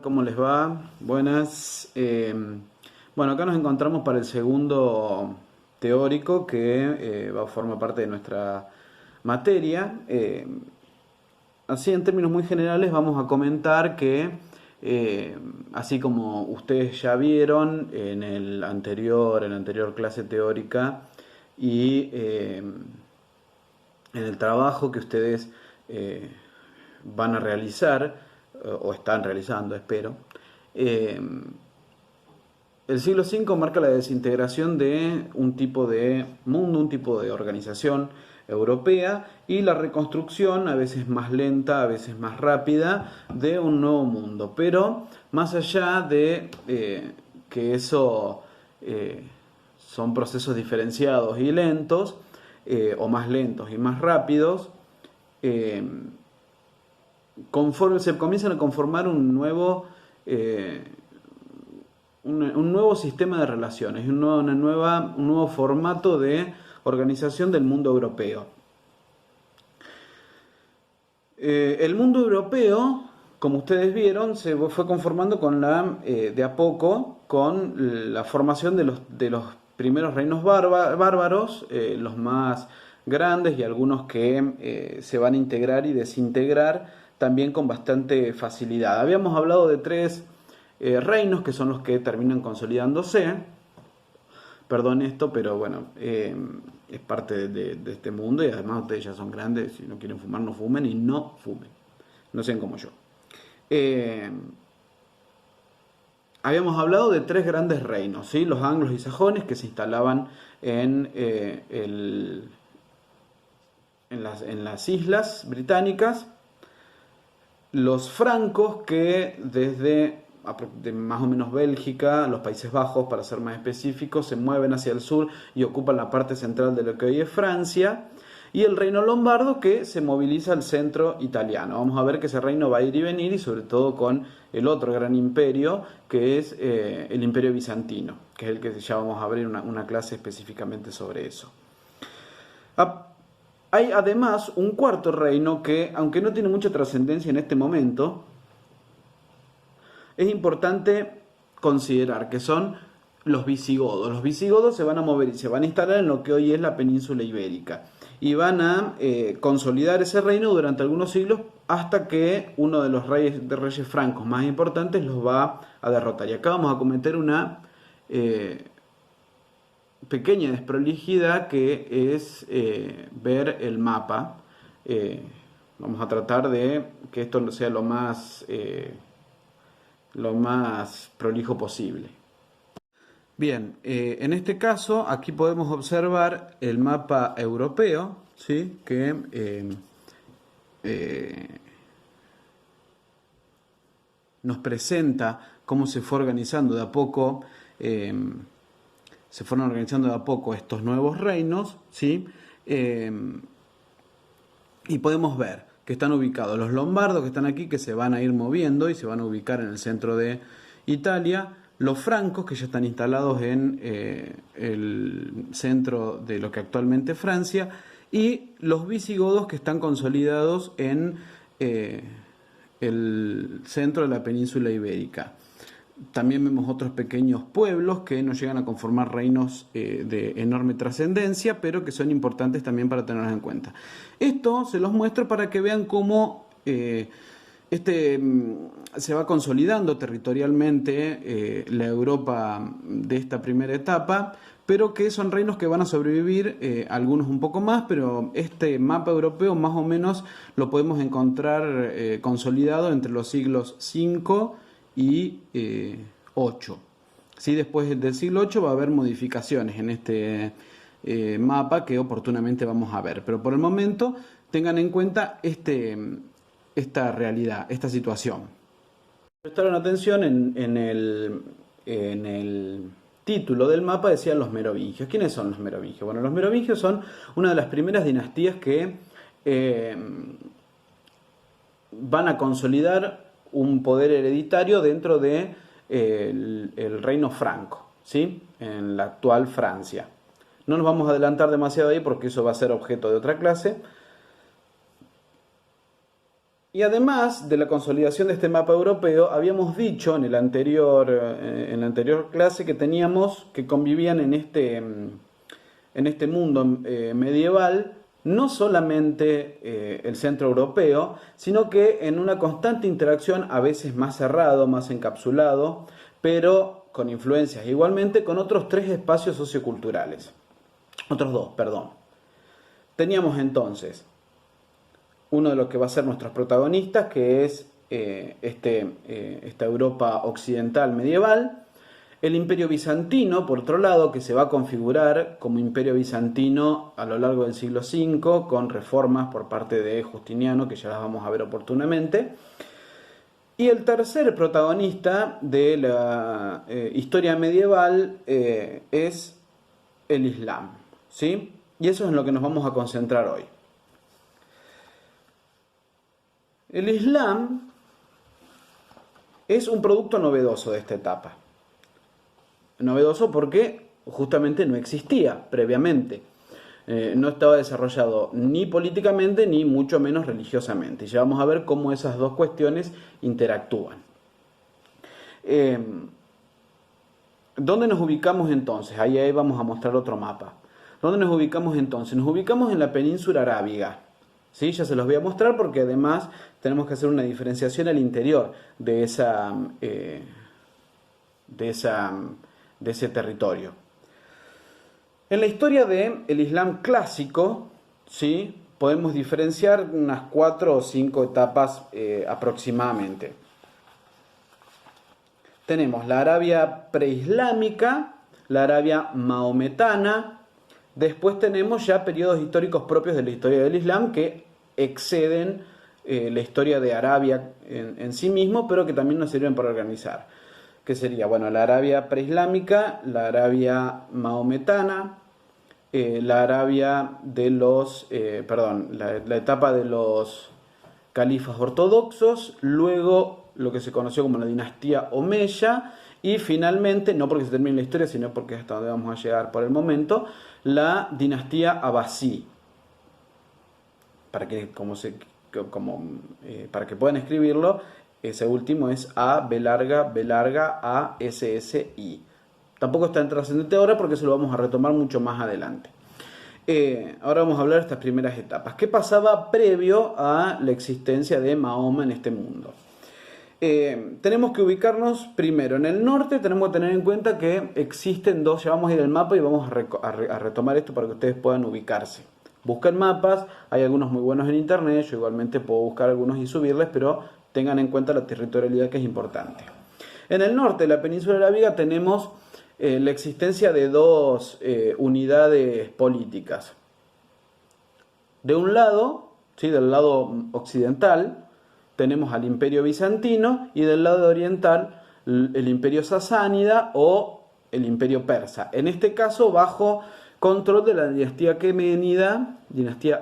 ¿Cómo les va? Buenas. Bueno, acá nos encontramos para el segundo teórico que va a formar parte de nuestra materia. Así en términos muy generales vamos a comentar que, así como ustedes ya vieron en la anterior clase teórica y en el trabajo que ustedes van a realizar, o están realizando, espero, eh, el siglo V marca la desintegración de un tipo de mundo, un tipo de organización europea y la reconstrucción, a veces más lenta, a veces más rápida, de un nuevo mundo. Pero más allá de que eso son procesos diferenciados y lentos, o más lentos y más rápidos, eh, conforme se comienzan a conformar eh, un nuevo sistema de relaciones, un nuevo formato de organización del mundo europeo. El mundo europeo, como ustedes vieron, se fue conformando de a poco con la formación de los primeros reinos bárbaros, los más grandes y algunos que se van a integrar y desintegrar también con bastante facilidad. Habíamos hablado de tres reinos que son los que terminan consolidándose. Perdón esto, pero bueno, es parte de este mundo y además ustedes ya son grandes, si no quieren fumar no fumen y no fumen, no sean como yo. Habíamos hablado de tres grandes reinos, ¿sí? Los anglos y sajones que se instalaban en las islas británicas, los francos que desde más o menos Bélgica, los Países Bajos para ser más específicos, se mueven hacia el sur y ocupan la parte central de lo que hoy es Francia, y el reino lombardo que se moviliza al centro italiano. Vamos a ver que ese reino va a ir y venir, y sobre todo con el otro gran imperio que es el imperio bizantino, que es el que ya vamos a abrir una clase específicamente sobre eso. Hay además un cuarto reino que, aunque no tiene mucha trascendencia en este momento, es importante considerar que son los visigodos. Los visigodos se van a mover y se van a instalar en lo que hoy es la península ibérica y van a consolidar ese reino durante algunos siglos hasta que uno de los reyes francos más importantes los va a derrotar. Y acá vamos a cometer una pequeña desprolijidad, que es ver el mapa. Vamos a tratar de que esto sea lo más prolijo posible. Bien, en este caso aquí podemos observar el mapa europeo, ¿sí? Que nos presenta cómo se fue organizando de a poco, se fueron organizando de a poco estos nuevos reinos, ¿sí? Y podemos ver que están ubicados los lombardos, que están aquí, que se van a ir moviendo y se van a ubicar en el centro de Italia, los francos, que ya están instalados en el centro de lo que actualmente es Francia, y los visigodos, que están consolidados en el centro de la península ibérica. También vemos otros pequeños pueblos que no llegan a conformar reinos de enorme trascendencia, pero que son importantes también para tenerlos en cuenta. Esto se los muestro para que vean cómo se va consolidando territorialmente la Europa de esta primera etapa, pero que son reinos que van a sobrevivir, algunos un poco más, pero este mapa europeo más o menos lo podemos encontrar consolidado entre los siglos V y 8. ¿Sí? Después del siglo 8 va a haber modificaciones en este mapa que oportunamente vamos a ver, pero por el momento tengan en cuenta esta realidad, esta situación. Prestaron atención en el título del mapa, decían los merovingios. ¿Quiénes son los merovingios? Bueno, los merovingios son una de las primeras dinastías que van a consolidar un poder hereditario dentro de el reino franco, ¿sí? En la actual Francia. No nos vamos a adelantar demasiado ahí porque eso va a ser objeto de otra clase. Y además de la consolidación de este mapa europeo, habíamos dicho en en la anterior clase que teníamos que convivían en este mundo medieval no solamente el centro europeo, sino que en una constante interacción, a veces más cerrado, más encapsulado, pero con influencias igualmente con otros tres espacios socioculturales. Otros dos, perdón. Teníamos entonces uno de los que va a ser nuestros protagonistas, que es esta Europa occidental medieval, el Imperio Bizantino, por otro lado, que se va a configurar como Imperio Bizantino a lo largo del siglo V, con reformas por parte de Justiniano, que ya las vamos a ver oportunamente. Y el tercer protagonista de la historia medieval es el Islam, ¿sí? Y eso es en lo que nos vamos a concentrar hoy. El Islam es un producto novedoso de esta etapa. Novedoso porque justamente no existía previamente. No estaba desarrollado ni políticamente ni mucho menos religiosamente. Y ya vamos a ver cómo esas dos cuestiones interactúan. ¿Dónde nos ubicamos entonces? Ahí vamos a mostrar otro mapa. ¿Dónde nos ubicamos entonces? Nos ubicamos en la península arábiga. ¿Sí? Ya se los voy a mostrar porque además tenemos que hacer una diferenciación al interior de ese territorio. En la historia del Islam clásico, ¿sí? Podemos diferenciar unas 4 o 5 etapas aproximadamente. Tenemos la Arabia preislámica, la Arabia maometana. Después tenemos ya periodos históricos propios de la historia del Islam que exceden la historia de Arabia en sí mismo, pero que también nos sirven para organizar. Que sería, bueno, la Arabia preislámica, la Arabia maometana, la Arabia de la etapa de los califas ortodoxos, luego lo que se conoció como la dinastía Omeya, y finalmente, no porque se termine la historia, sino porque es hasta donde vamos a llegar por el momento, la dinastía Abbasí. Para que puedan escribirlo, ese último es A, B larga, A, S, S, I. Tampoco está en trascendente ahora porque se lo vamos a retomar mucho más adelante. Ahora vamos a hablar de estas primeras etapas. ¿Qué pasaba previo a la existencia de Mahoma en este mundo? Tenemos que ubicarnos primero en el norte. Tenemos que tener en cuenta que existen dos. Ya vamos a ir al mapa y vamos a retomar esto para que ustedes puedan ubicarse. Busquen mapas, hay algunos muy buenos en internet. Yo igualmente puedo buscar algunos y subirles, pero tengan en cuenta la territorialidad, que es importante. En el norte de la península arábiga tenemos la existencia de dos unidades políticas. De un lado, ¿sí? Del lado occidental, tenemos al Imperio Bizantino, y del lado oriental el Imperio Sasánida o el Imperio Persa. En este caso bajo control de la dinastía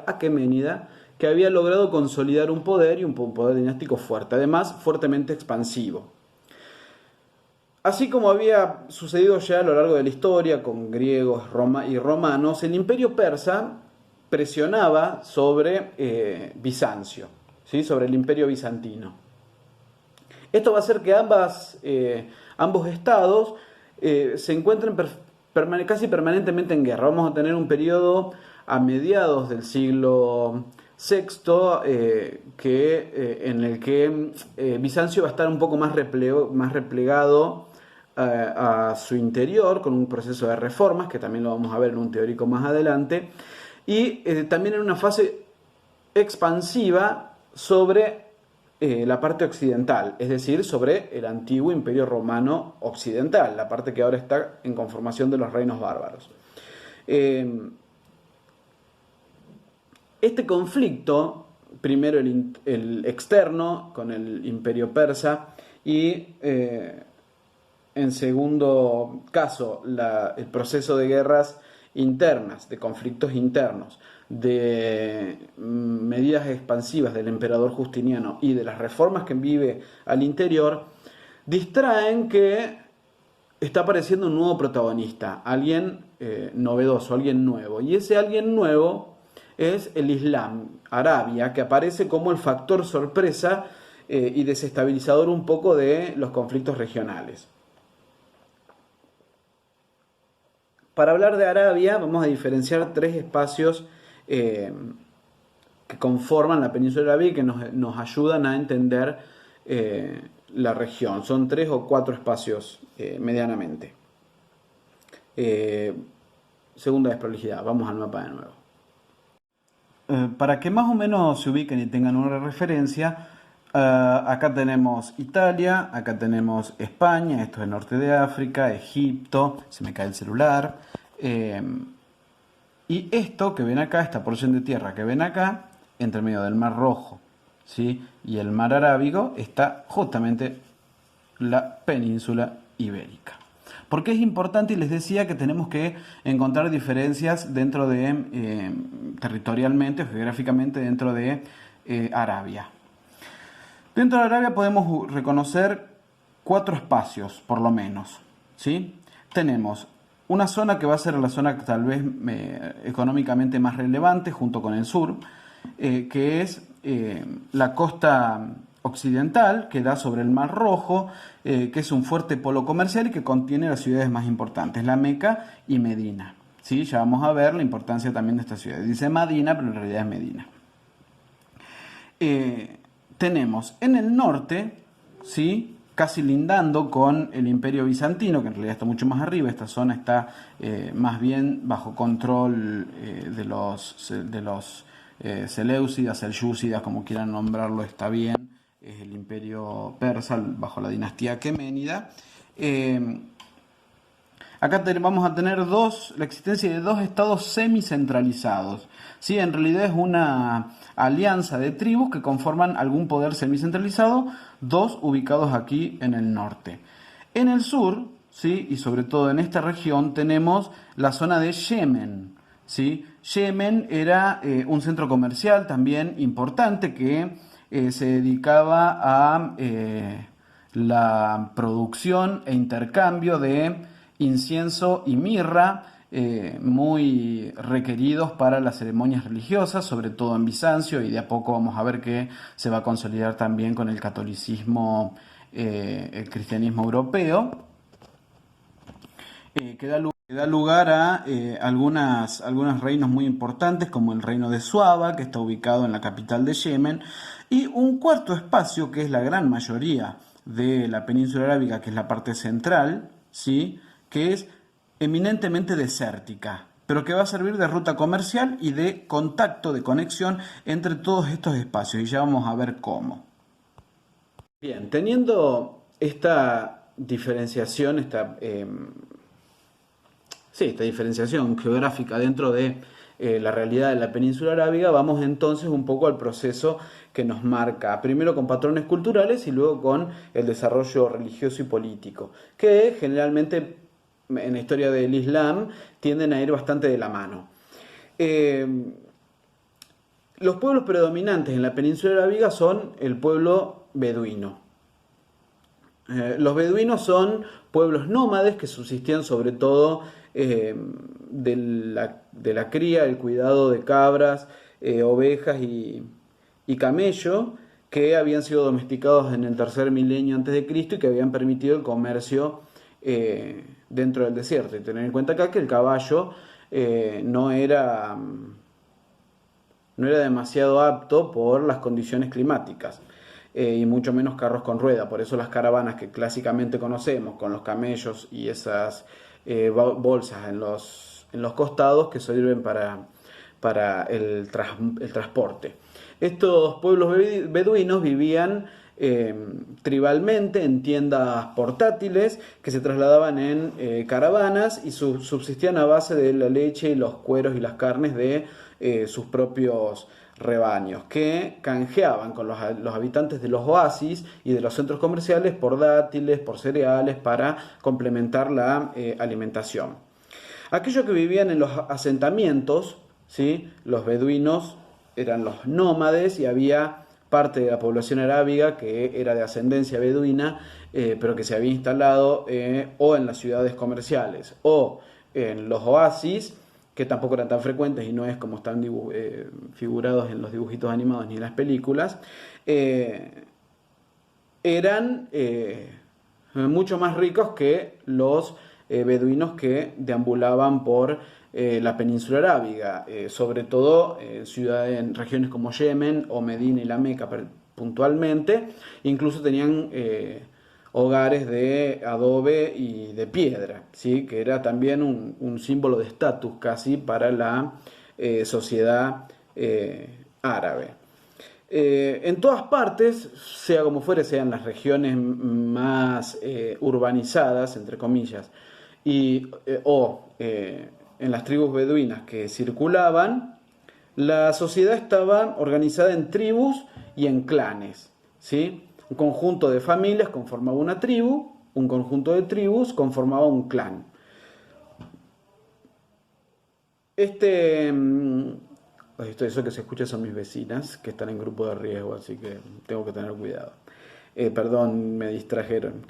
aqueménida, que había logrado consolidar un poder y un poder dinástico fuerte, además fuertemente expansivo. Así como había sucedido ya a lo largo de la historia con griegos y romanos, el Imperio Persa presionaba sobre Bizancio, ¿sí? Sobre el Imperio Bizantino. Esto va a hacer que ambos estados se encuentren casi permanentemente en guerra. Vamos a tener un periodo a mediados del siglo VI en el que Bizancio va a estar un poco más replegado a su interior, con un proceso de reformas, que también lo vamos a ver en un teórico más adelante, y también en una fase expansiva sobre la parte occidental, es decir, sobre el antiguo Imperio Romano Occidental, la parte que ahora está en conformación de los reinos bárbaros. Este conflicto, primero el externo con el Imperio Persa y en segundo caso el proceso de guerras internas, de conflictos internos, de medidas expansivas del emperador Justiniano y de las reformas que vive al interior, distraen que está apareciendo un nuevo protagonista, alguien novedoso, alguien nuevo. Y ese alguien nuevo es el Islam, Arabia, que aparece como el factor sorpresa y desestabilizador un poco de los conflictos regionales. Para hablar de Arabia vamos a diferenciar tres espacios que conforman la península arábiga y que nos ayudan a entender la región. Son 3 o 4 espacios medianamente. Segunda desprolijidad, vamos al mapa de nuevo. Para que más o menos se ubiquen y tengan una referencia, acá tenemos Italia, acá tenemos España, esto es el norte de África, Egipto, se me cae el celular. Y esto que ven acá, esta porción de tierra que ven acá, entre medio del Mar Rojo, ¿sí?, y el Mar Arábigo, está justamente la península ibérica. ¿Por qué es importante? Y les decía que tenemos que encontrar diferencias dentro de, territorialmente o geográficamente dentro de Arabia. Dentro de Arabia podemos reconocer 4 espacios, por lo menos, ¿sí? Tenemos una zona que va a ser la zona tal vez económicamente más relevante junto con el sur, que es la costa occidental, que da sobre el Mar Rojo, que es un fuerte polo comercial y que contiene las ciudades más importantes, la Meca y Medina. ¿Sí? Ya vamos a ver la importancia también de estas ciudades. Dice Madina, pero en realidad es Medina. Tenemos en el norte, ¿sí?, casi lindando con el Imperio Bizantino, que en realidad está mucho más arriba. Esta zona está más bien bajo control de los Seleucidas, Selyúcidas, como quieran nombrarlo, está bien. Es el Imperio Persa bajo la dinastía aqueménida. Acá vamos a tener la existencia de 2 estados semicentralizados. ¿Sí? En realidad es una alianza de tribus que conforman algún poder semicentralizado, 2 ubicados aquí en el norte. En el sur, ¿sí?, y sobre todo en esta región, tenemos la zona de Yemen, ¿sí? Yemen era un centro comercial también importante que se dedicaba a la producción e intercambio de incienso y mirra, muy requeridos para las ceremonias religiosas, sobre todo en Bizancio, y de a poco vamos a ver que se va a consolidar también con el catolicismo, el cristianismo europeo, que da lugar a algunos reinos muy importantes, como el reino de Suaba, que está ubicado en la capital de Yemen, y un cuarto espacio, que es la gran mayoría de la península arábiga, que es la parte central, ¿sí?, que es eminentemente desértica, pero que va a servir de ruta comercial y de contacto, de conexión entre todos estos espacios, y ya vamos a ver cómo. Bien, teniendo esta diferenciación, esta diferenciación geográfica dentro de la realidad de la península arábiga, vamos entonces un poco al proceso que nos marca, primero con patrones culturales y luego con el desarrollo religioso y político, que generalmente en la historia del Islam tienden a ir bastante de la mano. Los pueblos predominantes en la península arábiga son el pueblo beduino. Los beduinos son pueblos nómades que subsistían sobre todo de la cría, el cuidado de cabras, ovejas y camello, que habían sido domesticados en el tercer milenio antes de Cristo y que habían permitido el comercio dentro del desierto. Y tener en cuenta acá que el caballo no era demasiado apto por las condiciones climáticas, y mucho menos carros con rueda. Por eso las caravanas que clásicamente conocemos, con los camellos y esas bolsas en los costados, que sirven para el transporte. Estos pueblos beduinos vivían tribalmente en tiendas portátiles que se trasladaban en caravanas y subsistían a base de la leche y los cueros y las carnes de sus propios rebaños, que canjeaban con los habitantes de los oasis y de los centros comerciales por dátiles, por cereales, para complementar la alimentación. Aquellos que vivían en los asentamientos, ¿sí?, los beduinos eran los nómades, y había parte de la población arábiga que era de ascendencia beduina, pero que se había instalado o en las ciudades comerciales o en los oasis, que tampoco eran tan frecuentes y no es como están figurados en los dibujitos animados ni en las películas, eran mucho más ricos que los beduinos que deambulaban por la península arábiga, sobre todo en regiones como Yemen o Medina y la Meca puntualmente. Incluso tenían hogares de adobe y de piedra, ¿sí? Que era también un símbolo de estatus casi para la sociedad árabe. En todas partes, sea como fuere, sean las regiones más urbanizadas, entre comillas, o en las tribus beduinas que circulaban, la sociedad estaba organizada en tribus y en clanes, ¿sí? Un conjunto de familias conformaba una tribu, un conjunto de tribus conformaba un clan. Eso que se escucha son mis vecinas que están en grupo de riesgo, así que tengo que tener cuidado. Perdón, me distrajeron.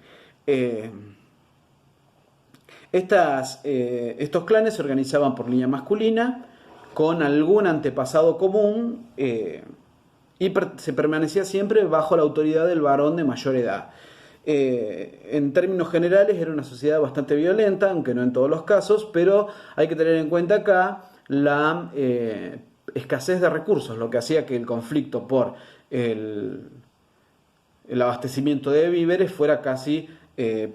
Estos clanes se organizaban por línea masculina, con algún antepasado común, y se permanecía siempre bajo la autoridad del varón de mayor edad. En términos generales era una sociedad bastante violenta, aunque no en todos los casos, pero hay que tener en cuenta acá la escasez de recursos, lo que hacía que el conflicto por el abastecimiento de víveres fuera casi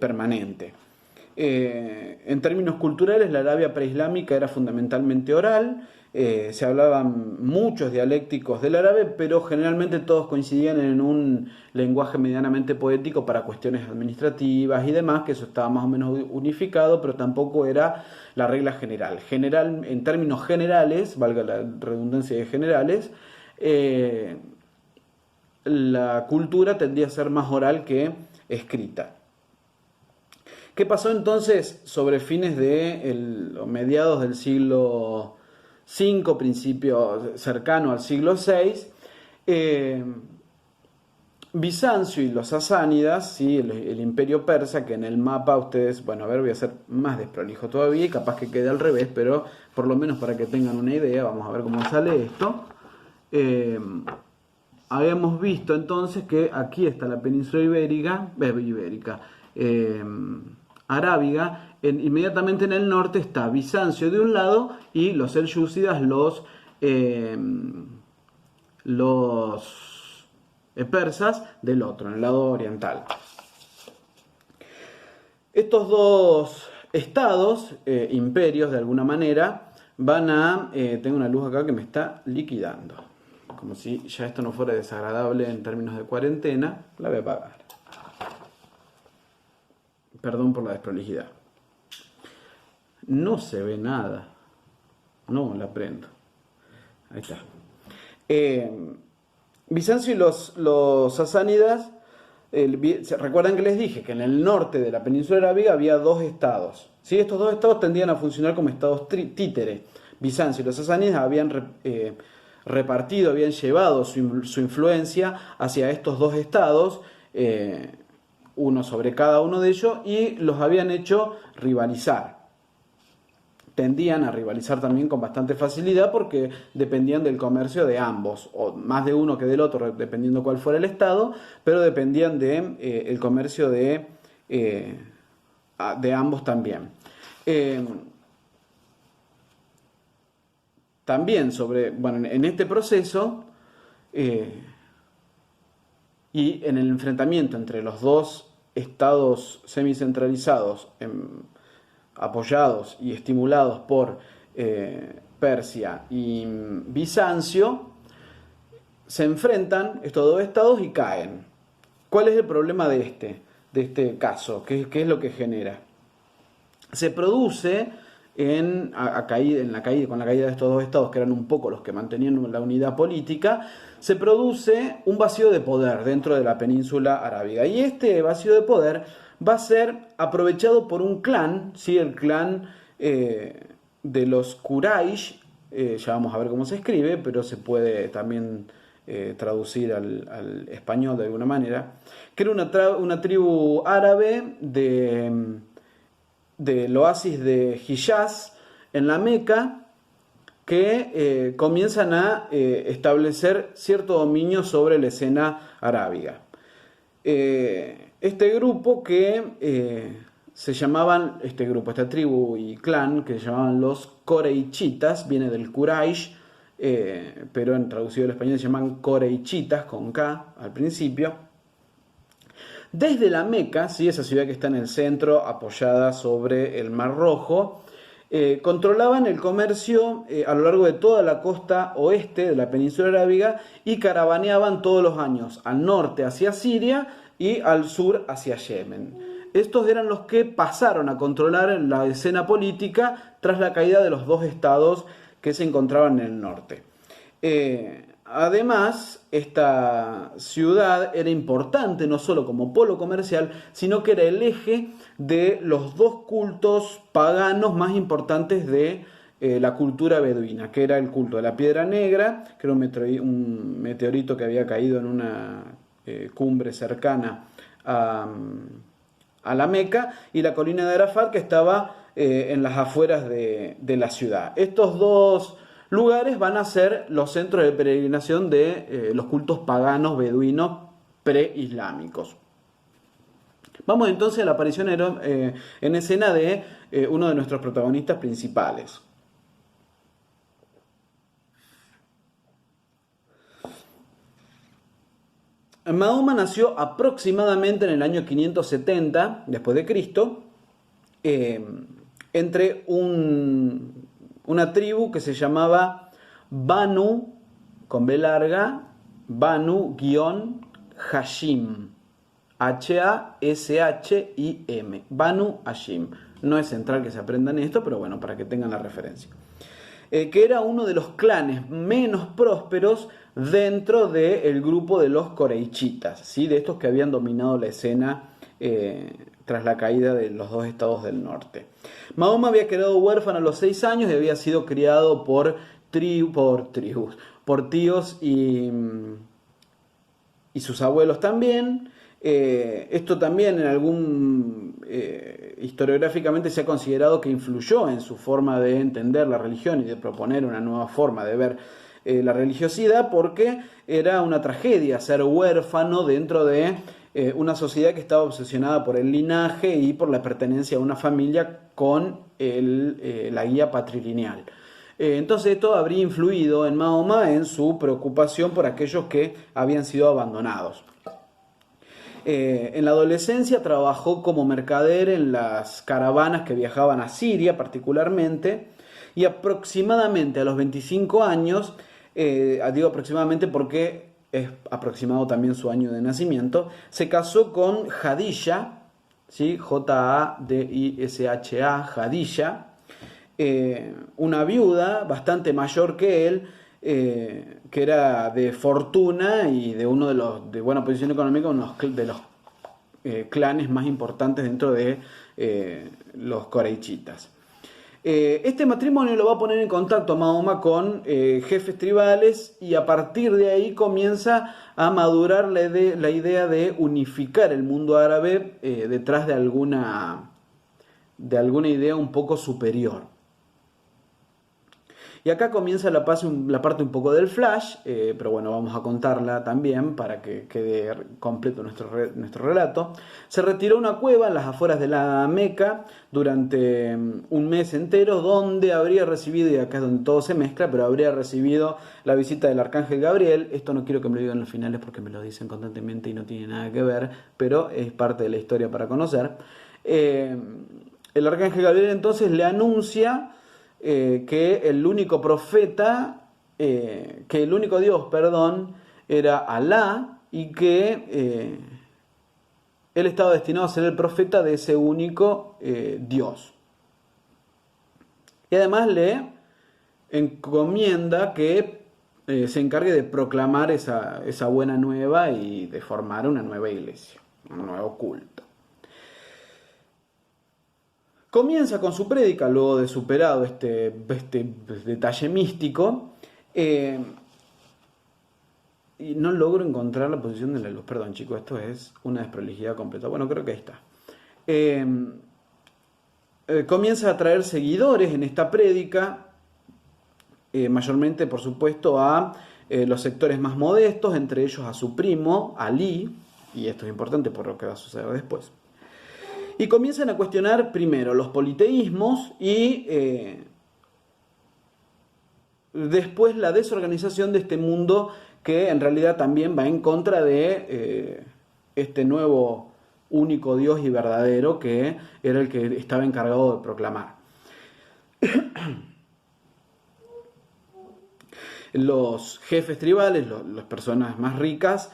permanente. En términos culturales, la Arabia preislámica era fundamentalmente oral. Se hablaban muchos dialécticos del árabe, pero generalmente todos coincidían en un lenguaje medianamente poético para cuestiones administrativas y demás, que eso estaba más o menos unificado, pero tampoco era la regla general. En términos generales, valga la redundancia de generales, la cultura tendía a ser más oral que escrita. ¿Qué pasó entonces sobre fines de mediados del siglo V, principio cercano al siglo VI? Bizancio y los sasánidas, ¿sí? el imperio persa, que en el mapa ustedes, bueno, a ver, voy a hacer más desprolijo todavía y capaz que quede al revés, pero por lo menos para que tengan una idea, vamos a ver cómo sale esto. Habíamos visto entonces que aquí está la península arábiga, inmediatamente en el norte está Bizancio de un lado y los selyúcidas, los persas del otro, en el lado oriental. Estos dos estados, imperios de alguna manera, tengo una luz acá que me está liquidando, como si ya esto no fuera desagradable en términos de cuarentena. La voy a apagar. Perdón por la desprolijidad. No se ve nada. No, la prendo. Ahí está. Bizancio y los sasánidas, recuerdan que les dije que en el norte de la península arábiga había dos estados, ¿sí? Estos dos estados tendían a funcionar como estados títere. Bizancio y los sasánidas habían repartido, habían llevado su influencia hacia estos dos estados, uno sobre cada uno de ellos, y los habían hecho rivalizar. Tendían a rivalizar también con bastante facilidad porque dependían del comercio de ambos, o más de uno que del otro, dependiendo cuál fuera el estado, pero dependían del comercio de ambos también. También en este proceso y en el enfrentamiento entre los dos estados semicentralizados, apoyados y estimulados por Persia y Bizancio, se enfrentan estos dos estados y caen. ¿Cuál es el problema de este caso? ¿Qué es lo que genera? Se produce con la caída de estos dos estados, que eran un poco los que mantenían la unidad política, se produce un vacío de poder dentro de la península arábiga. Y este vacío de poder va a ser aprovechado por un clan, ¿sí? El clan de los Quraysh, ya vamos a ver cómo se escribe, pero se puede también traducir al español de alguna manera, que era una tribu árabe del oasis de Hiyaz en la Meca, que comienzan a establecer cierto dominio sobre la escena arábiga. Este grupo se llamaban, esta tribu y clan que se llamaban los Coreichitas, viene del Quraysh, pero en traducido al español se llaman Coreichitas con K al principio. Desde la Meca, ¿sí? Esa ciudad que está en el centro, apoyada sobre el Mar Rojo, controlaban el comercio a lo largo de toda la costa oeste de la península arábiga y caravaneaban todos los años al norte hacia Siria y al sur hacia Yemen. Estos eran los que pasaron a controlar la escena política tras la caída de los dos estados que se encontraban en el norte. Además, esta ciudad era importante no solo como polo comercial, sino que era el eje de los dos cultos paganos más importantes de la cultura beduina, que era el culto de la Piedra Negra, que era un meteorito que había caído en una cumbre cercana a la Meca, y la colina de Arafat, que estaba en las afueras de la ciudad. Estos dos lugares van a ser los centros de peregrinación de los cultos paganos beduinos preislámicos. Vamos entonces a la aparición en escena de uno de nuestros protagonistas principales. Mahoma nació aproximadamente en el año 570 después de Cristo, entre una tribu que se llamaba Banu, con B larga, Banu-Hashim, H-A-S-H-I-M, Banu Hashim. No es central que se aprendan esto, pero bueno, para que tengan la referencia. Que era uno de los clanes menos prósperos dentro del grupo de los Coreichitas, ¿sí? De estos que habían dominado la escena tras la caída de los dos estados del norte. Mahoma había quedado huérfano a los 6 años y había sido criado por tíos y sus abuelos también. Esto también historiográficamente se ha considerado que influyó en su forma de entender la religión y de proponer una nueva forma de ver la religiosidad, porque era una tragedia ser huérfano dentro de una sociedad que estaba obsesionada por el linaje y por la pertenencia a una familia con la guía patrilineal. Entonces esto habría influido en Mahoma en su preocupación por aquellos que habían sido abandonados. En la adolescencia trabajó como mercader en las caravanas que viajaban a Siria particularmente, y aproximadamente a los 25 años, digo aproximadamente porque es aproximado también su año de nacimiento, se casó con Jadisha, ¿sí? J-A-D-I-S-H-A, Jadisha, una viuda bastante mayor que él, que era de fortuna y de buena posición económica, uno de los clanes más importantes dentro de los Coreichitas. Este matrimonio lo va a poner en contacto a Mahoma con jefes tribales, y a partir de ahí comienza a madurar la idea de unificar el mundo árabe detrás de alguna idea un poco superior. Y acá comienza la parte un poco del flash, pero bueno, vamos a contarla también para que quede completo nuestro relato. Se retiró a una cueva en las afueras de la Meca durante un mes entero, donde habría recibido, y acá es donde todo se mezcla, pero habría recibido la visita del arcángel Gabriel. Esto no quiero que me lo digan en los finales porque me lo dicen constantemente y no tiene nada que ver, pero es parte de la historia para conocer. El arcángel Gabriel entonces le anuncia que el único Dios, era Alá, y que él estaba destinado a ser el profeta de ese único Dios. Y además le encomienda que se encargue de proclamar esa buena nueva y de formar una nueva iglesia, un nuevo culto. Comienza con su prédica luego de superado este detalle místico, y no logro encontrar la posición de la luz. Perdón, chicos, esto es una desprolijidad completa. Bueno, creo que ahí está. Comienza a traer seguidores en esta prédica, mayormente por supuesto a los sectores más modestos, entre ellos a su primo, Ali, y esto es importante por lo que va a suceder después. Y comienzan a cuestionar primero los politeísmos y después la desorganización de este mundo que en realidad también va en contra de este nuevo único Dios y verdadero que era el que estaba encargado de proclamar. Los jefes tribales, las personas más ricas,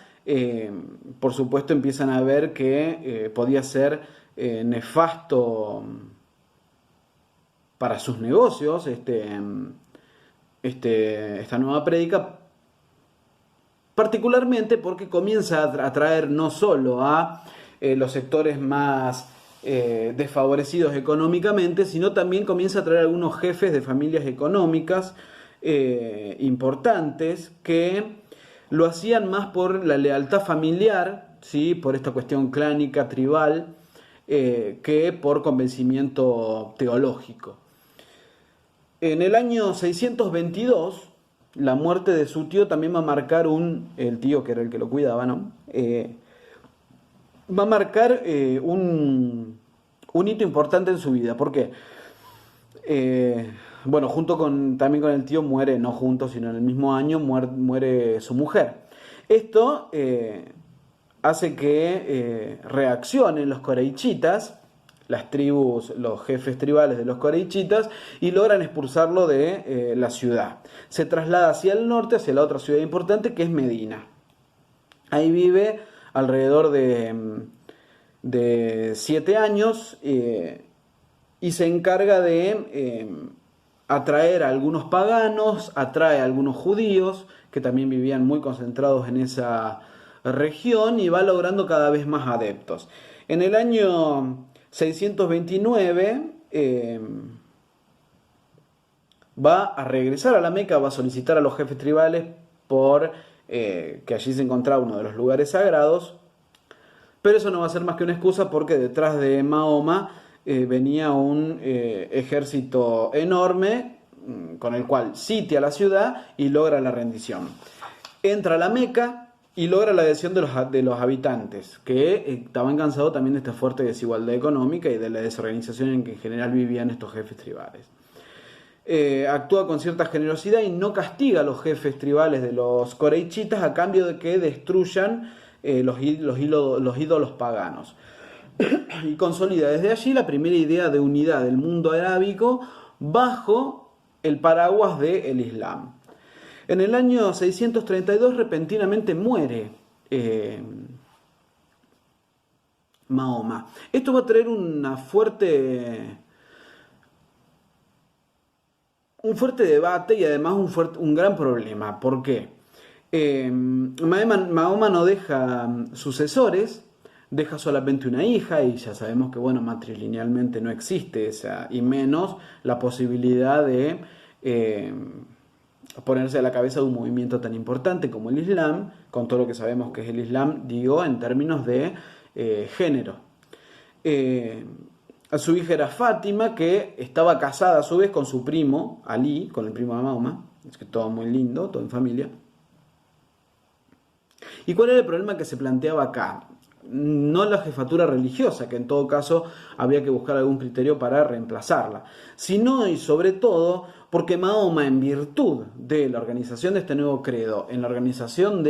por supuesto empiezan a ver que podía ser nefasto para sus negocios esta nueva prédica, particularmente porque comienza a atraer no solo a los sectores más desfavorecidos económicamente, sino también comienza a atraer a algunos jefes de familias económicas importantes que lo hacían más por la lealtad familiar, ¿sí? Por esta cuestión clánica, tribal, que por convencimiento teológico. En el año 622, la muerte de su tío también va a marcar el tío que era el que lo cuidaba, ¿no? Va a marcar un hito importante en su vida. ¿Por qué? Bueno, también con el tío muere, no juntos, sino en el mismo año, muere su mujer. Esto hace que reaccionen los coreichitas, las tribus, los jefes tribales de los coreichitas, y logran expulsarlo de la ciudad. Se traslada hacia el norte, hacia la otra ciudad importante, que es Medina. Ahí vive alrededor de 7 años y se encarga de atraer a algunos paganos, atrae a algunos judíos que también vivían muy concentrados en esa región y va logrando cada vez más adeptos. En el año 629 va a regresar a la Meca, va a solicitar a los jefes tribales por que allí se encontraba uno de los lugares sagrados, pero eso no va a ser más que una excusa porque detrás de Mahoma venía un ejército enorme con el cual sitia la ciudad y logra la rendición. Entra a la Meca y logra la adhesión de los habitantes, que estaban cansados también de esta fuerte desigualdad económica y de la desorganización en que en general vivían estos jefes tribales. Actúa con cierta generosidad y no castiga a los jefes tribales de los coreichitas a cambio de que destruyan los ídolos paganos. Y consolida desde allí la primera idea de unidad del mundo arábico bajo el paraguas del Islam. En el año 632 repentinamente muere Mahoma. Esto va a traer un fuerte debate y además un gran problema. ¿Por qué? Mahoma no deja sucesores, deja solamente una hija y ya sabemos que matrilinealmente no existe esa, y menos la posibilidad de ponerse a la cabeza de un movimiento tan importante como el Islam, con todo lo que sabemos que es el Islam, digo, en términos de género. A su hija era Fátima, que estaba casada a su vez con su primo, Ali, con el primo de Mahoma, es que todo muy lindo, todo en familia. ¿Y cuál era el problema que se planteaba acá? No la jefatura religiosa, que en todo caso habría que buscar algún criterio para reemplazarla, sino y sobre todo porque Mahoma, en virtud de la organización de este nuevo credo, en la organización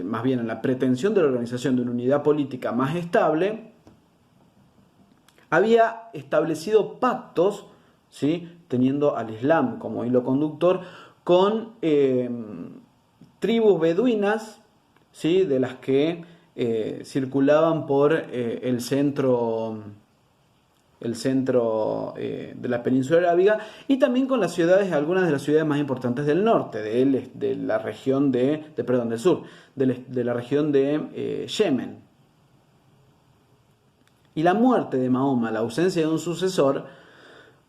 más bien en la pretensión de la organización de una unidad política más estable, había establecido pactos, ¿sí?, teniendo al Islam como hilo conductor, con tribus beduinas, ¿sí?, de las que circulaban por el centro de la península arábiga, y también con algunas de las ciudades más importantes del norte, de la región del sur, de la región de Yemen. Y la muerte de Mahoma, la ausencia de un sucesor,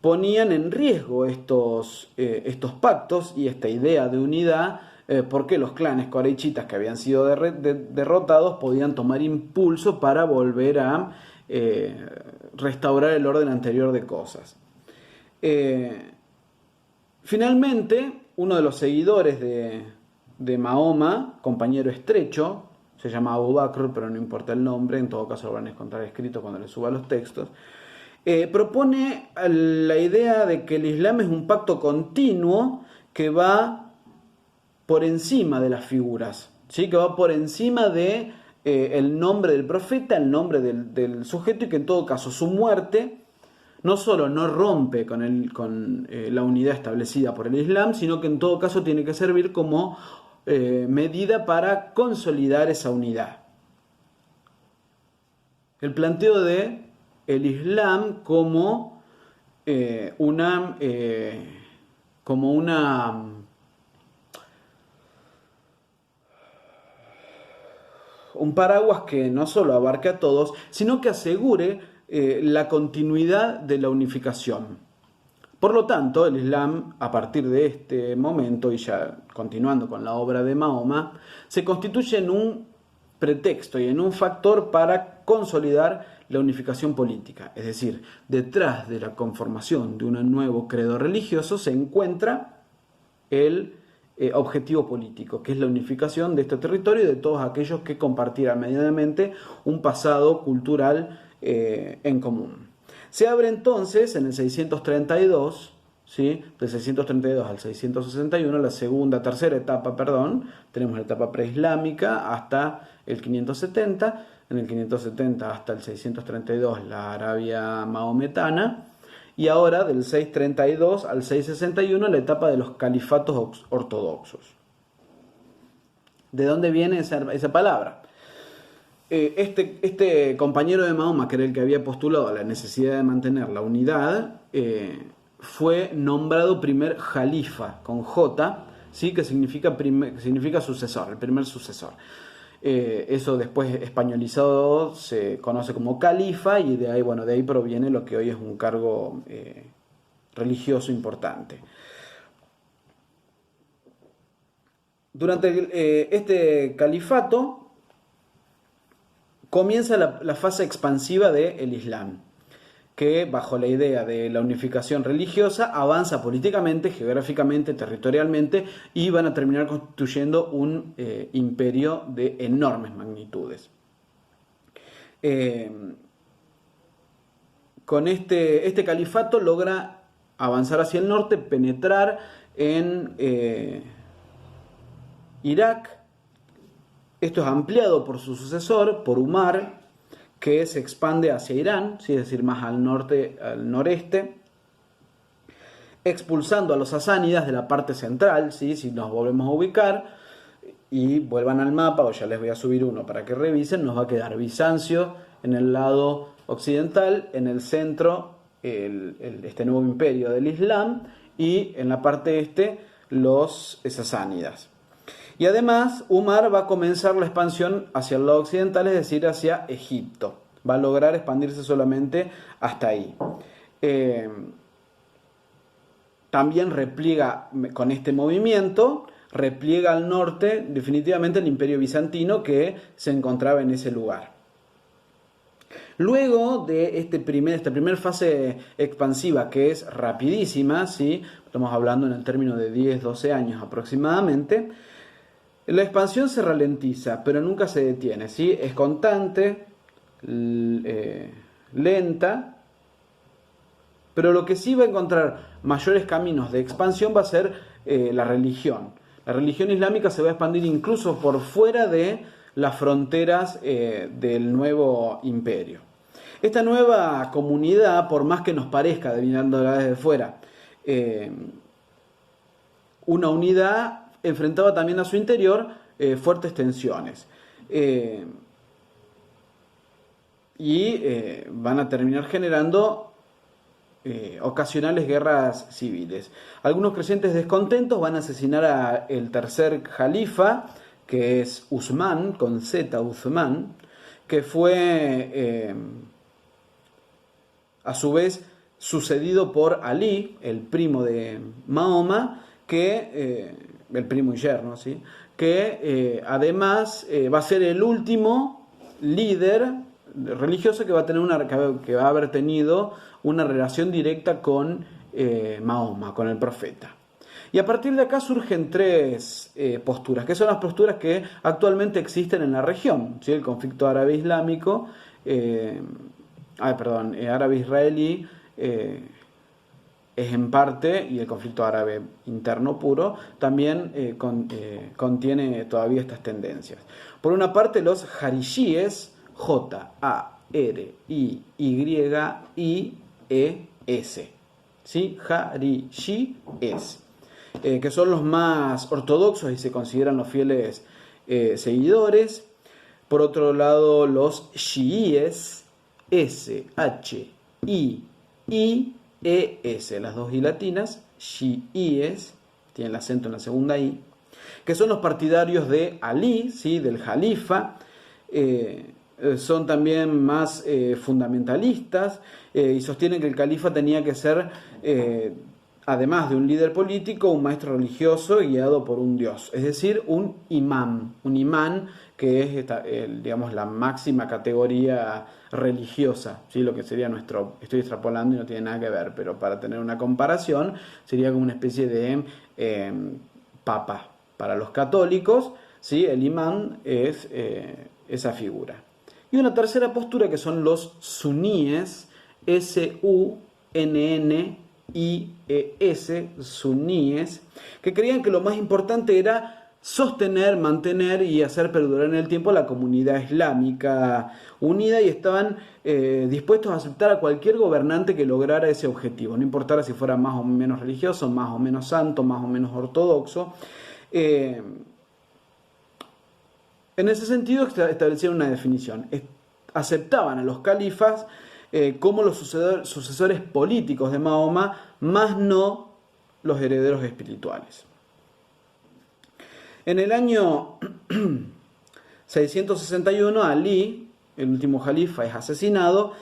ponían en riesgo estos pactos y esta idea de unidad, porque los clanes coreichitas que habían sido derrotados podían tomar impulso para volver a restaurar el orden anterior de cosas. Finalmente, uno de los seguidores de Mahoma, compañero estrecho, se llama Abu Bakr, pero no importa el nombre, en todo caso lo van a encontrar escrito cuando les suba los textos, propone la idea de que el Islam es un pacto continuo que va por encima de las figuras, ¿sí? Que va por encima de el nombre del profeta, el nombre del sujeto, y que en todo caso su muerte no solo no rompe con la unidad establecida por el Islam, sino que en todo caso tiene que servir como medida para consolidar esa unidad. El planteo de el Islam como un paraguas que no solo abarque a todos, sino que asegure la continuidad de la unificación. Por lo tanto, el Islam, a partir de este momento, y ya continuando con la obra de Mahoma, se constituye en un pretexto y en un factor para consolidar la unificación política. Es decir, detrás de la conformación de un nuevo credo religioso se encuentra el objetivo político, que es la unificación de este territorio y de todos aquellos que compartieran medianamente un pasado cultural en común. Se abre entonces en el 632, ¿sí? Del 632 al 661, tercera etapa, tenemos la etapa preislámica hasta el 570, en el 570 hasta el 632 la Arabia maometana, y ahora del 632 al 661 la etapa de los califatos ortodoxos. ¿De dónde viene esa palabra? Este compañero de Mahoma, que era el que había postulado la necesidad de mantener la unidad, fue nombrado primer jalifa, con J, ¿sí? Que significa sucesor, el primer sucesor. Eso después españolizado se conoce como califa, y de ahí proviene lo que hoy es un cargo religioso importante. Durante este califato comienza la fase expansiva del Islam, que bajo la idea de la unificación religiosa avanza políticamente, geográficamente, territorialmente, y van a terminar constituyendo un imperio de enormes magnitudes. Con este califato logra avanzar hacia el norte, penetrar en Irak. Esto es ampliado por su sucesor, por Umar, que se expande hacia Irán, ¿sí? Es decir, más al norte, al noreste, expulsando a los sasánidas de la parte central, ¿sí? Si nos volvemos a ubicar y vuelvan al mapa, o ya les voy a subir uno para que revisen, nos va a quedar Bizancio en el lado occidental, en el centro este nuevo imperio del Islam, y en la parte este los sasánidas. Y además, Umar va a comenzar la expansión hacia el lado occidental, es decir, hacia Egipto. Va a lograr expandirse solamente hasta ahí. También repliega con este movimiento, repliega al norte definitivamente el imperio bizantino que se encontraba en ese lugar. Luego de esta primera fase expansiva, que es rapidísima, ¿sí? Estamos hablando en el término de 10-12 años aproximadamente, la expansión se ralentiza, pero nunca se detiene, ¿sí? Es constante, lenta, pero lo que sí va a encontrar mayores caminos de expansión va a ser la religión. La religión islámica se va a expandir incluso por fuera de las fronteras del nuevo imperio. Esta nueva comunidad, por más que nos parezca, mirándola desde fuera, una unidad, enfrentaba también a su interior fuertes tensiones. Van a terminar generando ocasionales guerras civiles. Algunos crecientes descontentos van a asesinar al tercer jalifa, que es Usman, con Z, Uthman, que fue a su vez sucedido por Ali, el primo de Mahoma, el primo y yerno, ¿sí? Que además va a ser el último líder religioso que va a haber tenido una relación directa con Mahoma, con el profeta. Y a partir de acá surgen tres posturas, que son las posturas que actualmente existen en la región, ¿sí? El conflicto árabe-islámico, árabe-israelí, es en parte, y el conflicto árabe interno puro, también contiene todavía estas tendencias. Por una parte, los jarishíes, J-A-R-I-Y-I-E-S, ¿sí? Jarishíes, que son los más ortodoxos y se consideran los fieles seguidores. Por otro lado, los chiíes, S-H-I-I-E-S, las dos I latinas, chiíes, tiene el acento en la segunda I, que son los partidarios de Ali, ¿sí? Del Jalifa. Son también más fundamentalistas y sostienen que el califa tenía que ser, además de un líder político, un maestro religioso guiado por un dios, es decir, un imán que es digamos, la máxima categoría religiosa, ¿sí? Lo que sería estoy extrapolando y no tiene nada que ver, pero para tener una comparación, sería como una especie de papa para los católicos, ¿sí? El imán es esa figura. Y una tercera postura que son los suníes, S-U-N-N-I-E-S, suníes, que creían que lo más importante era sostener, mantener y hacer perdurar en el tiempo la comunidad islámica unida, y estaban dispuestos a aceptar a cualquier gobernante que lograra ese objetivo, no importara si fuera más o menos religioso, más o menos santo, más o menos ortodoxo. En ese sentido establecieron una definición. Aceptaban a los califas como los sucesores políticos de Mahoma, más no los herederos espirituales. En el año 661, Ali, el último califa, es asesinado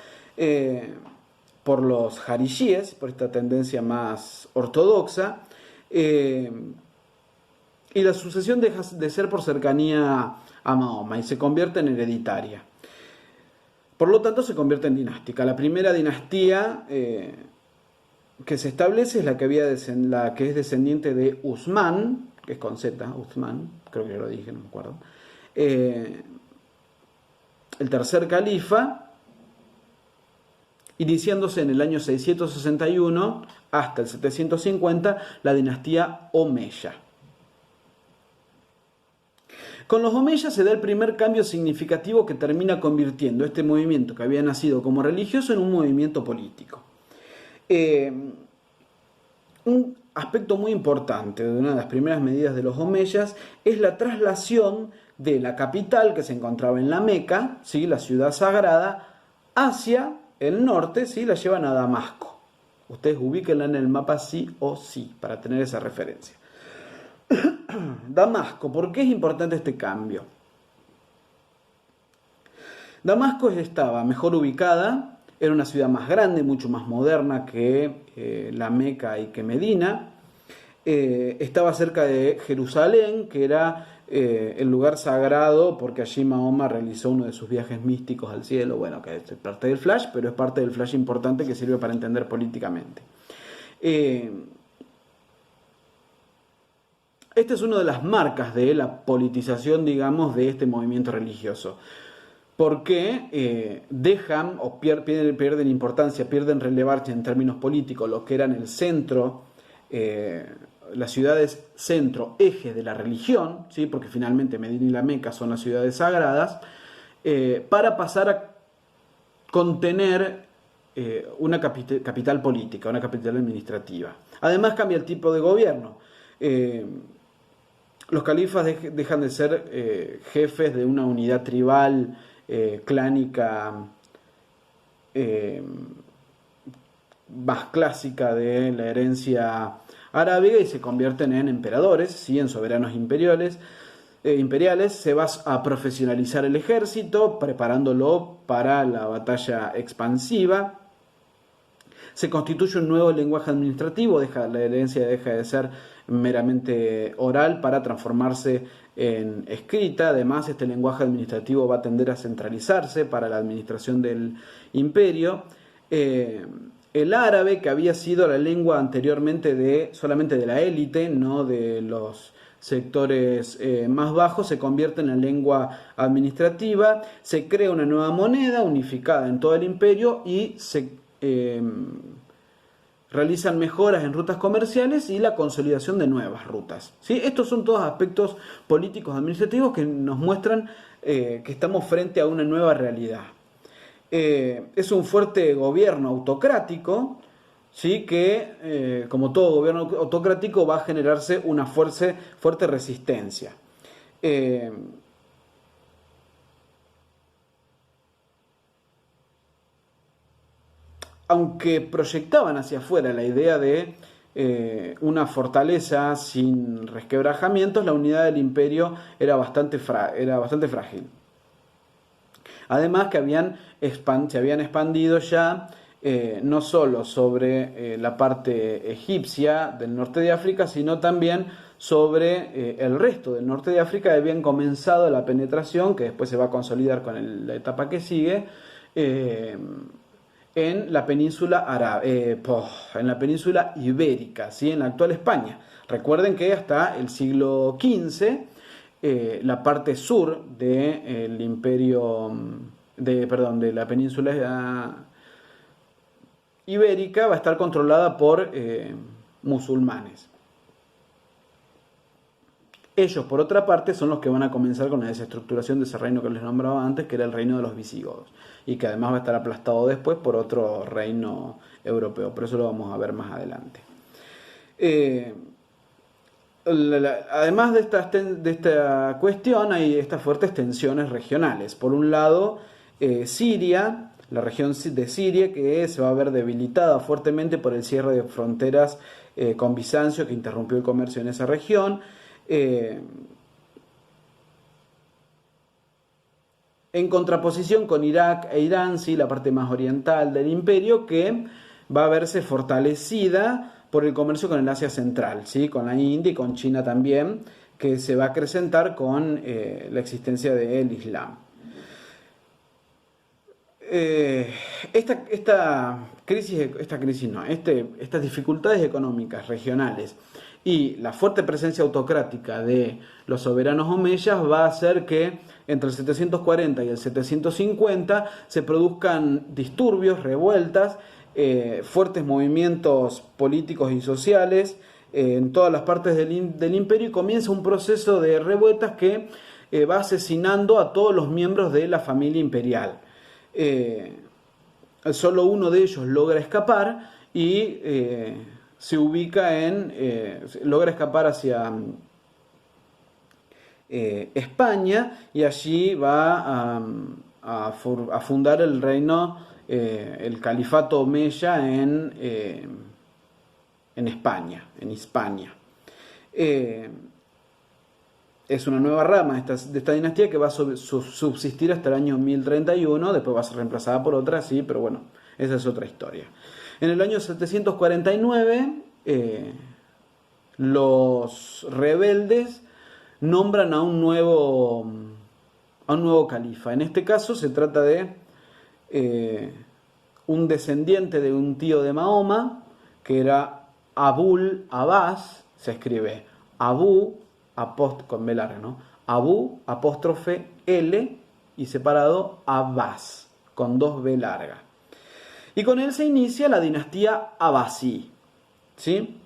por los jarishíes, por esta tendencia más ortodoxa, y la sucesión deja de ser por cercanía a Mahoma y se convierte en hereditaria. Por lo tanto, se convierte en dinástica. La primera dinastía que se establece es la que es descendiente de Usmán, que es con Z, Usmán, creo que ya lo dije, no me acuerdo. El tercer califa, iniciándose en el año 661 hasta el 750, la dinastía Omeya. Con los omeyas se da el primer cambio significativo que termina convirtiendo este movimiento que había nacido como religioso en un movimiento político. Un aspecto muy importante de una de las primeras medidas de los omeyas es la traslación de la capital, que se encontraba en la Meca, ¿sí? La ciudad sagrada, hacia el norte, ¿sí? La llevan a Damasco. Ustedes ubíquenla en el mapa sí o sí, para tener esa referencia. Damasco, ¿por qué es importante este cambio? Damasco estaba mejor ubicada, era una ciudad más grande, mucho más moderna que la Meca y que Medina. Estaba cerca de Jerusalén, que era el lugar sagrado, porque allí Mahoma realizó uno de sus viajes místicos al cielo, bueno, que es parte del flash, pero es parte del flash importante que sirve para entender políticamente. Esta es una de las marcas de la politización, digamos, de este movimiento religioso. Porque dejan o pierden importancia, pierden relevancia en términos políticos lo que eran el centro, las ciudades centro, eje de la religión, ¿sí? Porque finalmente Medina y la Meca son las ciudades sagradas, para pasar a contener una capital política, una capital administrativa. Además cambia el tipo de gobierno. Los califas dejan de ser jefes de una unidad tribal, clánica, más clásica de la herencia arábiga, y se convierten en emperadores, ¿sí? En soberanos imperiales. Se va a profesionalizar el ejército, preparándolo para la batalla expansiva. Se constituye un nuevo lenguaje administrativo, la herencia deja de ser meramente oral para transformarse en escrita. Además, este lenguaje administrativo va a tender a centralizarse para la administración del imperio. El árabe, que había sido la lengua anteriormente solamente de la élite, no de los sectores más bajos, se convierte en la lengua administrativa, se crea una nueva moneda unificada en todo el imperio y se realizan mejoras en rutas comerciales y la consolidación de nuevas rutas. ¿Sí? Estos son todos aspectos políticos administrativos que nos muestran que estamos frente a una nueva realidad. Es un fuerte gobierno autocrático, ¿sí? Que, como todo gobierno autocrático, va a generarse una fuerte resistencia. Aunque proyectaban hacia afuera la idea de una fortaleza sin resquebrajamientos, la unidad del imperio era bastante frágil. Además que se habían expandido ya no solo sobre la parte egipcia del norte de África, sino también sobre el resto del norte de África. Habían comenzado la penetración, que después se va a consolidar con la etapa que sigue, en la península en la península ibérica, ¿sí? En la actual España. Recuerden que hasta el siglo XV la parte sur del imperio de la península ibérica va a estar controlada por musulmanes. Ellos, por otra parte, son los que van a comenzar con la desestructuración de ese reino que les nombraba antes, que era el reino de los visigodos, y que además va a estar aplastado después por otro reino europeo, pero eso lo vamos a ver más adelante. Además de esta cuestión, hay estas fuertes tensiones regionales. Por un lado, Siria, la región de Siria, que se va a ver debilitada fuertemente por el cierre de fronteras con Bizancio, que interrumpió el comercio en esa región. En contraposición con Irak e Irán, sí, la parte más oriental del imperio, que va a verse fortalecida por el comercio con el Asia Central, ¿sí? Con la India y con China también, que se va a acrecentar con la existencia del Islam. Estas dificultades económicas regionales y la fuerte presencia autocrática de los soberanos omeyas va a hacer que entre el 740 y el 750 se produzcan disturbios, revueltas, fuertes movimientos políticos y sociales en todas las partes del imperio, y comienza un proceso de revueltas que va asesinando a todos los miembros de la familia imperial. Solo uno de ellos logra escapar y se ubica logra escapar hacia España, y allí va a fundar el reino, el califato omeya en España, en Hispania. Es una nueva rama de esta dinastía que va a subsistir hasta el año 1031, después va a ser reemplazada por otra, sí, pero bueno, esa es otra historia. En el año 749, los rebeldes nombran a un nuevo califa. En este caso se trata de un descendiente de un tío de Mahoma, que era Abul Abbas, se escribe Abu con B larga, ¿no? Abu apóstrofe L y separado Abbas, con 2 B largas. Y con él se inicia la dinastía Abbasí, ¿sí?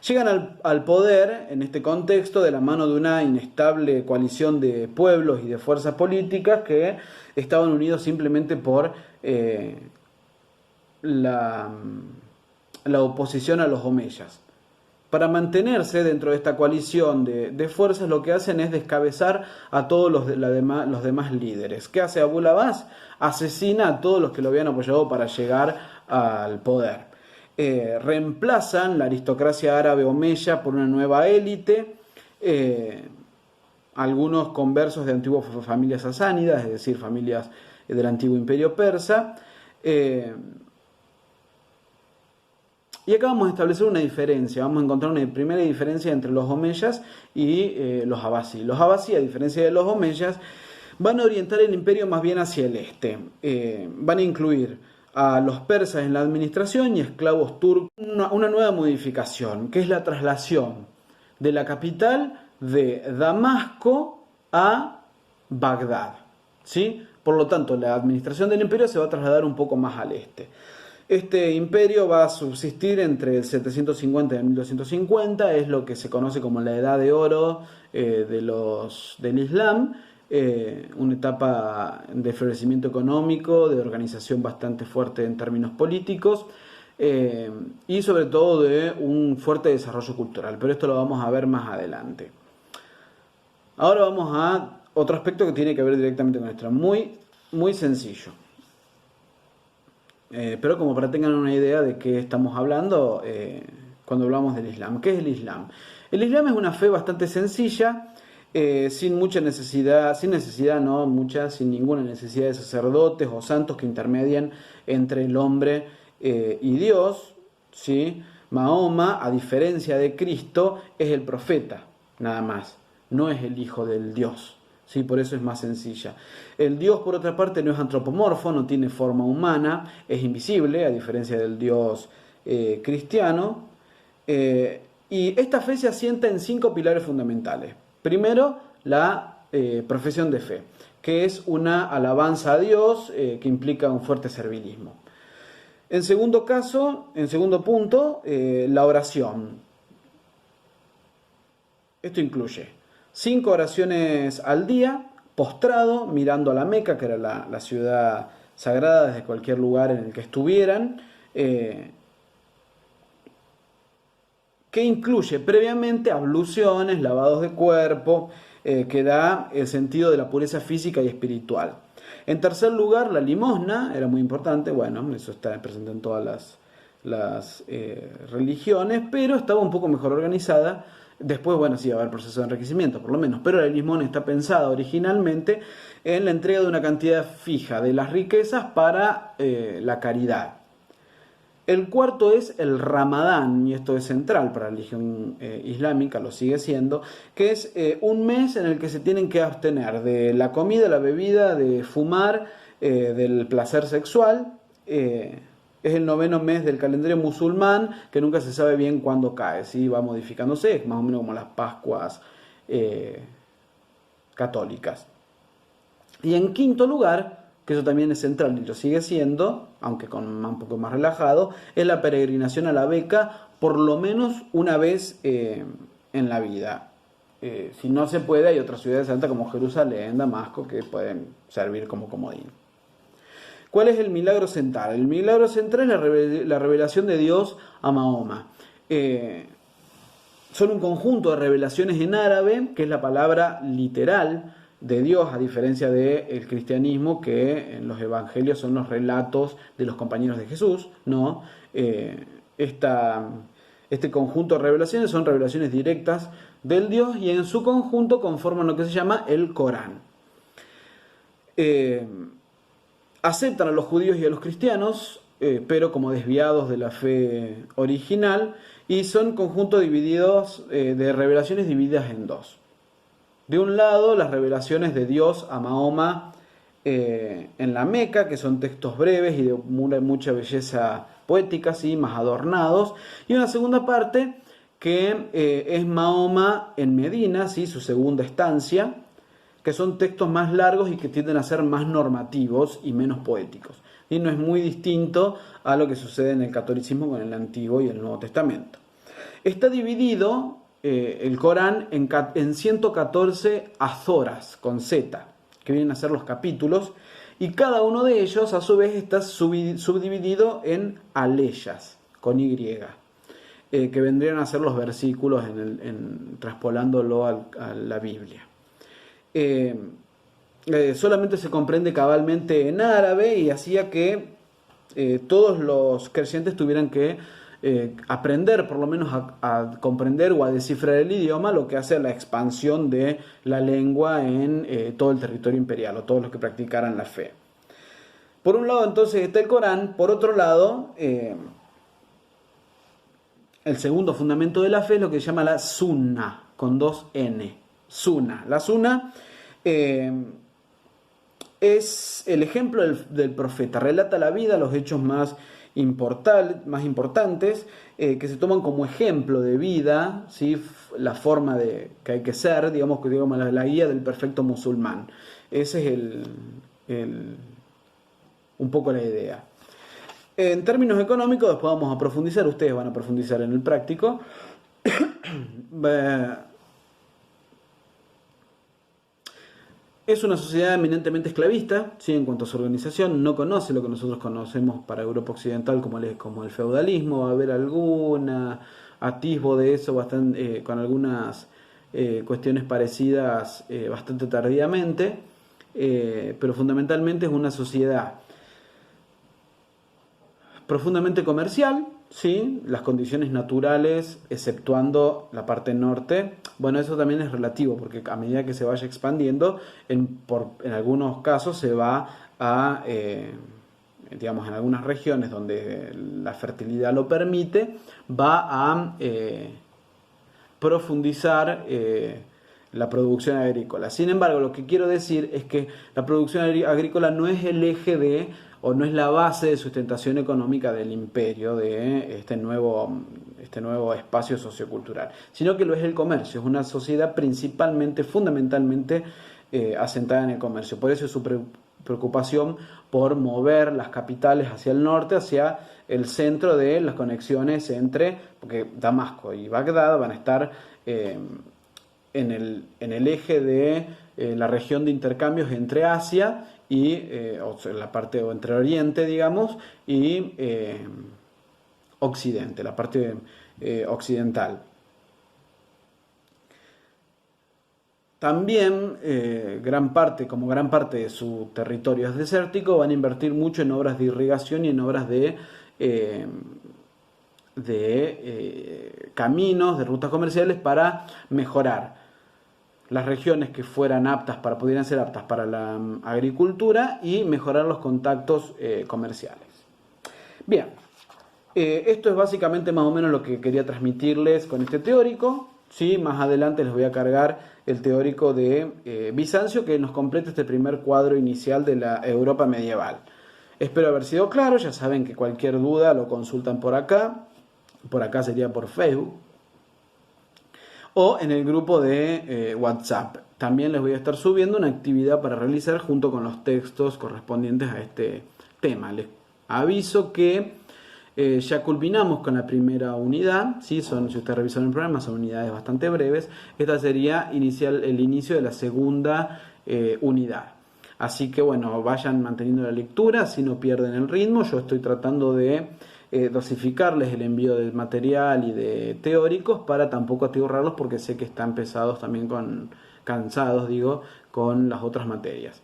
Llegan al poder en este contexto de la mano de una inestable coalición de pueblos y de fuerzas políticas que estaban unidos simplemente por la oposición a los omeyas. Para mantenerse dentro de esta coalición de fuerzas, lo que hacen es descabezar a todos los demás líderes. ¿Qué hace Abul Abbas? Asesina a todos los que lo habían apoyado para llegar al poder. Reemplazan la aristocracia árabe omeya por una nueva élite, algunos conversos de antiguas familias sasánidas, es decir, familias del antiguo imperio persa. Y acá vamos a establecer una diferencia, vamos a encontrar una primera diferencia entre los omeyas y los abasí. Los abasí, a diferencia de los omeyas, van a orientar el imperio más bien hacia el este. Van a incluir a los persas en la administración y esclavos turcos. Una nueva modificación, que es la traslación de la capital de Damasco a Bagdad, ¿sí? Por lo tanto, la administración del imperio se va a trasladar un poco más al este. Este imperio va a subsistir entre el 750 y el 1250, es lo que se conoce como la Edad de Oro del Islam, una etapa de florecimiento económico, de organización bastante fuerte en términos políticos y sobre todo de un fuerte desarrollo cultural, pero esto lo vamos a ver más adelante. Ahora vamos a otro aspecto que tiene que ver directamente con esto, muy sencillo. Pero como para que tengan una idea de qué estamos hablando cuando hablamos del Islam. ¿Qué es el Islam? El Islam es una fe bastante sencilla, sin mucha necesidad, sin ninguna necesidad de sacerdotes o santos que intermedian entre el hombre y Dios, ¿sí? Mahoma, a diferencia de Cristo, es el profeta, nada más, no es el hijo del Dios. Sí, por eso es más sencilla. El Dios, por otra parte, no es antropomorfo, no tiene forma humana, es invisible, a diferencia del Dios cristiano. Y esta fe se asienta en 5 pilares fundamentales. Primero, la profesión de fe, que es una alabanza a Dios que implica un fuerte servilismo. En segundo punto, la oración. Esto incluye 5 oraciones al día, postrado, mirando a la Meca, que era la ciudad sagrada desde cualquier lugar en el que estuvieran, que incluye previamente abluciones, lavados de cuerpo, que da el sentido de la pureza física y espiritual. En tercer lugar, la limosna, era muy importante, bueno, eso está presente en todas las religiones, pero estaba un poco mejor organizada. Después, bueno, sí va a haber proceso de enriquecimiento, por lo menos, pero la limosna está pensada originalmente en la entrega de una cantidad fija de las riquezas para la caridad. El cuarto es el Ramadán, y esto es central para la religión islámica, lo sigue siendo, que es un mes en el que se tienen que abstener de la comida, la bebida, de fumar, del placer sexual. Es el 9º mes del calendario musulmán, que nunca se sabe bien cuándo cae, ¿sí? Va modificándose, es más o menos como las Pascuas católicas. Y en quinto lugar, que eso también es central y lo sigue siendo, aunque con un poco más relajado, es la peregrinación a la Meca por lo menos una vez en la vida. Si no se puede, hay otras ciudades santas como Jerusalén, Damasco, que pueden servir como comodín. ¿Cuál es el milagro central? El milagro central es la revelación de Dios a Mahoma. Son un conjunto de revelaciones en árabe, que es la palabra literal de Dios, a diferencia del cristianismo, que en los evangelios son los relatos de los compañeros de Jesús, ¿no? Este conjunto de revelaciones son revelaciones directas del Dios y en su conjunto conforman lo que se llama el Corán. Aceptan a los judíos y a los cristianos, pero como desviados de la fe original, y son conjuntos divididos de revelaciones divididas en dos. De un lado, las revelaciones de Dios a Mahoma en la Meca, que son textos breves y de mucha belleza poética, ¿sí? Más adornados. Y una segunda parte que es Mahoma en Medina, ¿sí? Su segunda estancia, que son textos más largos y que tienden a ser más normativos y menos poéticos. Y no es muy distinto a lo que sucede en el catolicismo con el Antiguo y el Nuevo Testamento. Está dividido el Corán en 114 azoras, con Z, que vienen a ser los capítulos, y cada uno de ellos a su vez está subdividido en aleyas, con Y, que vendrían a ser los versículos traspolándolo a la Biblia. Solamente se comprende cabalmente en árabe y hacía que todos los creyentes tuvieran que aprender por lo menos a comprender o a descifrar el idioma, lo que hace a la expansión de la lengua en todo el territorio imperial o todos los que practicaran la fe. Por un lado entonces está el Corán, por otro lado el segundo fundamento de la fe es lo que se llama la Sunna, con 2 N. Sunna. La Sunna es el ejemplo del profeta, relata la vida, los hechos más importantes, que se toman como ejemplo de vida, ¿sí? La forma que hay que ser, digamos la guía del perfecto musulmán. Ese es un poco la idea. En términos económicos, después vamos a profundizar, ustedes van a profundizar en el práctico. Es una sociedad eminentemente esclavista, ¿sí? En cuanto a su organización, no conoce lo que nosotros conocemos para Europa Occidental como el feudalismo. Va a haber algún atisbo de eso con algunas cuestiones parecidas bastante tardíamente, pero fundamentalmente es una sociedad profundamente comercial, ¿sí? Las condiciones naturales, exceptuando la parte norte, bueno, eso también es relativo, porque a medida que se vaya expandiendo, en algunos casos se va a, digamos, en algunas regiones donde la fertilidad lo permite, va a profundizar la producción agrícola. Sin embargo, lo que quiero decir es que la producción agrícola no es el eje o no es la base de sustentación económica del imperio, de este nuevo espacio sociocultural, sino que lo es el comercio. Es una sociedad fundamentalmente asentada en el comercio. Por eso es su preocupación por mover las capitales hacia el norte, hacia el centro de las conexiones porque Damasco y Bagdad van a estar en el eje de la región de intercambios entre Asia y la parte o entre Oriente, digamos, y Occidente, la parte occidental. También gran parte de su territorio es desértico, van a invertir mucho en obras de irrigación y en obras de caminos, de rutas comerciales para mejorar las regiones que pudieran ser aptas para la agricultura y mejorar los contactos comerciales. Bien, esto es básicamente más o menos lo que quería transmitirles con este teórico. ¿Sí? Más adelante les voy a cargar el teórico de Bizancio, que nos completa este primer cuadro inicial de la Europa medieval. Espero haber sido claro. Ya saben que cualquier duda lo consultan por acá sería por Facebook, o en el grupo de WhatsApp. También les voy a estar subiendo una actividad para realizar junto con los textos correspondientes a este tema. Les aviso que ya culminamos con la primera unidad, ¿sí? Si ustedes revisaron el programa, son unidades bastante breves. Esta sería el inicio de la segunda unidad. Así que bueno, vayan manteniendo la lectura, así no pierden el ritmo. Yo estoy tratando de dosificarles el envío del material y de teóricos para tampoco atiborrarlos, porque sé que están pesados también cansados con las otras materias.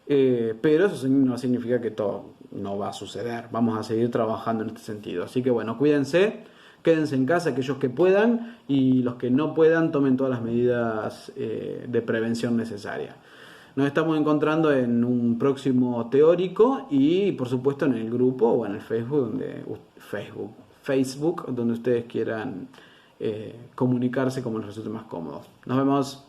Pero eso no significa que todo no va a suceder. Vamos a seguir trabajando en este sentido. Así que bueno, cuídense, quédense en casa aquellos que puedan, y los que no puedan tomen todas las medidas de prevención necesarias. Nos estamos encontrando en un próximo teórico y por supuesto en el grupo o en el Facebook donde ustedes quieran comunicarse como les resulte más cómodo. Nos vemos.